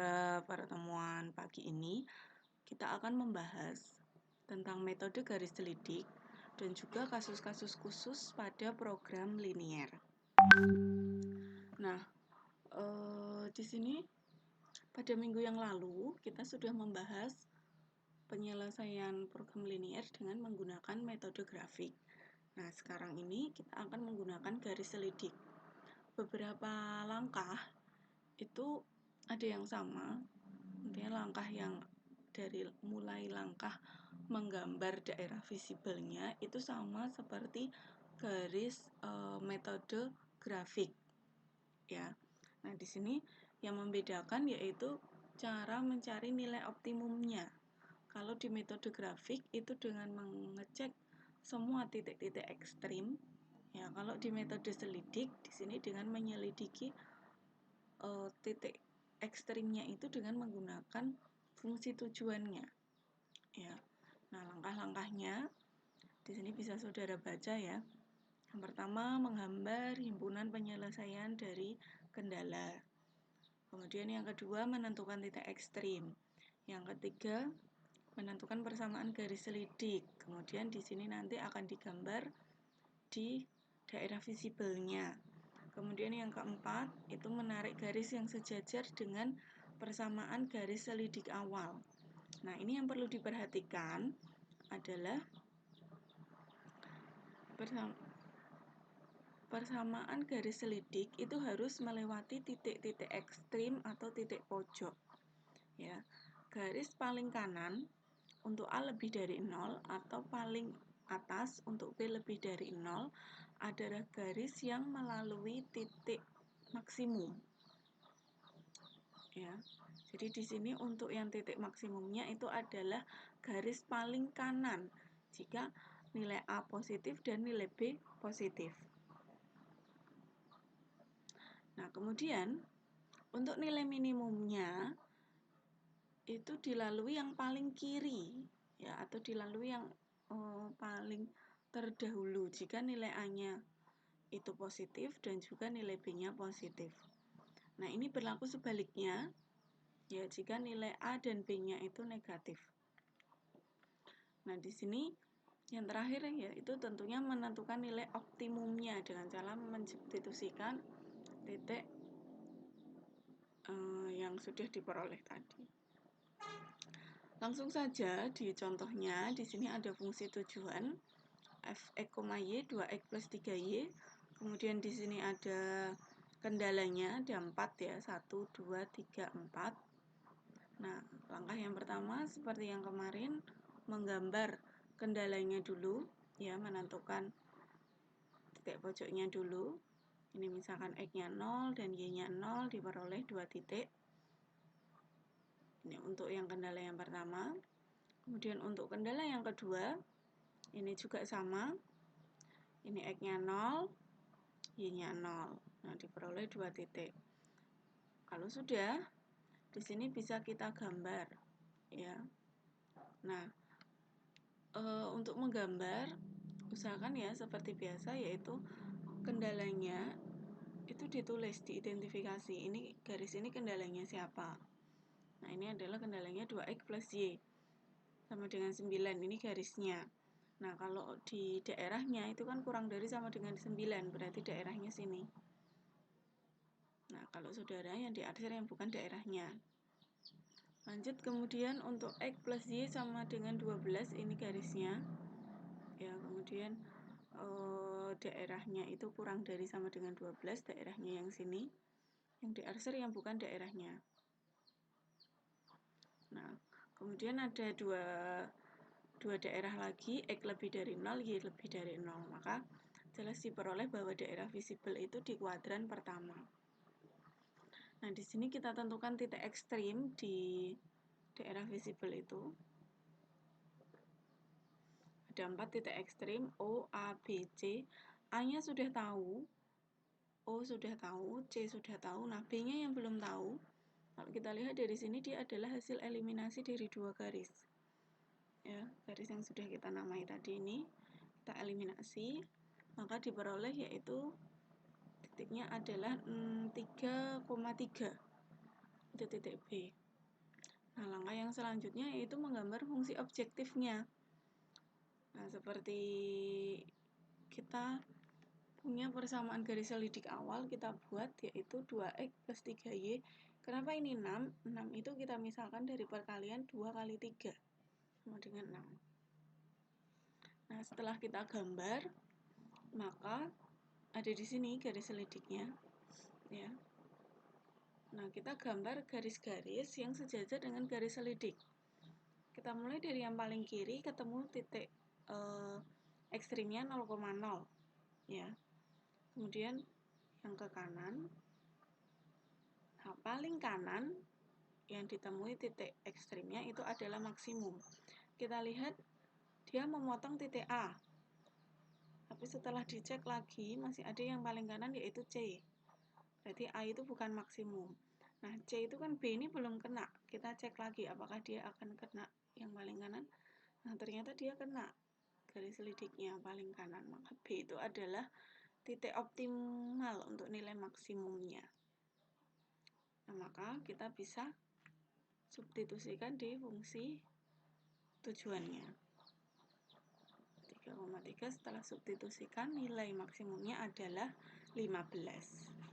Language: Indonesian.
Pada pertemuan pagi ini, kita akan membahas tentang metode garis selidik dan juga kasus-kasus khusus pada program linier. Nah, di sini pada minggu yang lalu kita sudah membahas penyelesaian program linier dengan menggunakan metode grafik. Nah, sekarang ini kita akan menggunakan garis selidik. Beberapa langkah itu ada yang sama, intinya langkah yang dari mulai langkah menggambar daerah visibelnya itu sama seperti garis metode grafik ya. Nah, di sini yang membedakan yaitu cara mencari nilai optimumnya. Kalau di metode grafik itu dengan mengecek semua titik-titik ekstrim. Ya, kalau di metode selidik di sini dengan menyelidiki titik ekstrimnya itu dengan menggunakan fungsi tujuannya. Ya. Nah, langkah-langkahnya di sini bisa saudara baca ya. Yang pertama, menggambar himpunan penyelesaian dari kendala. Kemudian yang kedua, menentukan titik ekstrim. Yang ketiga, menentukan persamaan garis selidik. Kemudian di sini nanti akan digambar di daerah visibelnya. Kemudian yang keempat, itu menarik garis yang sejajar dengan persamaan garis selidik awal. Nah, ini yang perlu diperhatikan adalah persamaan garis selidik itu harus melewati titik-titik ekstrim atau titik pojok. Ya, garis paling kanan untuk A lebih dari 0 atau paling atas untuk B lebih dari 0 adalah garis yang melalui titik maksimum. Ya. Jadi di sini untuk yang titik maksimumnya itu adalah garis paling kanan jika nilai A positif dan nilai B positif. Nah, kemudian untuk nilai minimumnya itu dilalui yang paling kiri ya, atau dilalui yang paling terdahulu jika nilai A-nya itu positif dan juga nilai B-nya positif. Nah, ini berlaku sebaliknya ya jika nilai A dan B-nya itu negatif. Nah, di sini yang terakhir ya itu tentunya menentukan nilai optimumnya dengan cara mensubstitusikan titik yang sudah diperoleh tadi. Langsung saja di contohnya di sini ada fungsi tujuan f(x, y) 2x plus 3y. Kemudian di sini ada kendalanya, ada 4 ya, 1, 2, 3, 4. Nah, langkah yang pertama seperti yang kemarin, menggambar kendalanya dulu, ya, menentukan titik pojoknya dulu. Ini misalkan x-nya 0 dan y-nya 0, diperoleh 2 titik. Ini untuk yang kendala yang pertama. Kemudian untuk kendala yang kedua, ini juga sama. Ini x-nya 0, y-nya 0. Nah, diperoleh 2 titik. Kalau sudah, di sini bisa kita gambar, ya. Nah, untuk menggambar, usahakan ya seperti biasa, yaitu kendalanya itu ditulis, diidentifikasi. Ini garis ini kendalanya siapa. Nah, ini adalah kendalanya 2x plus y sama dengan 9. Ini garisnya. Nah, kalau di daerahnya itu kan kurang dari sama dengan 9, berarti daerahnya sini. Nah, kalau saudara yang diarsir yang bukan daerahnya. Lanjut kemudian untuk x plus y sama dengan 12, ini garisnya. Ya, kemudian daerahnya itu kurang dari sama dengan 12, daerahnya yang sini. Yang diarsir yang bukan daerahnya. Nah, kemudian ada dua daerah lagi, x lebih dari 0, y lebih dari 0. Maka jelas diperoleh bahwa daerah visibel itu di kuadran pertama. Nah, di sini kita tentukan titik ekstrim di daerah visibel itu. Ada 4 titik ekstrim, O, A, B, C. A-nya sudah tahu, O sudah tahu, C sudah tahu. Nah, B-nya yang belum tahu. Kalau kita lihat dari sini, dia adalah hasil eliminasi dari 2 garis. Ya, garis yang sudah kita namai tadi ini, kita eliminasi. Maka diperoleh yaitu titiknya adalah 3,3. itu titik B. Nah, langkah yang selanjutnya yaitu menggambar fungsi objektifnya. Nah, seperti kita punya persamaan garis selidik awal kita buat, yaitu 2x plus 3y. Kenapa ini 6? 6 itu kita misalkan dari perkalian 2 kali 3 sama dengan 6. Nah, setelah kita gambar, maka ada di sini garis selidiknya, ya. Nah, kita gambar garis-garis yang sejajar dengan garis selidik. Kita mulai dari yang paling kiri ketemu titik ekstrimnya 0,0, ya. Kemudian yang ke kanan, nah, paling kanan yang ditemui titik ekstrimnya itu adalah maksimum. Kita lihat dia memotong titik A, tapi setelah dicek lagi masih ada yang paling kanan yaitu C. Berarti A itu bukan maksimum. Nah, C itu kan B ini belum kena. Kita cek lagi apakah dia akan kena yang paling kanan. Nah, ternyata dia kena garis selidiknya paling kanan. Maka B itu adalah titik optimal untuk nilai maksimumnya. Nah, maka kita bisa substitusikan di fungsi tujuannya. 3,3 setelah substitusikan nilai maksimumnya adalah 15.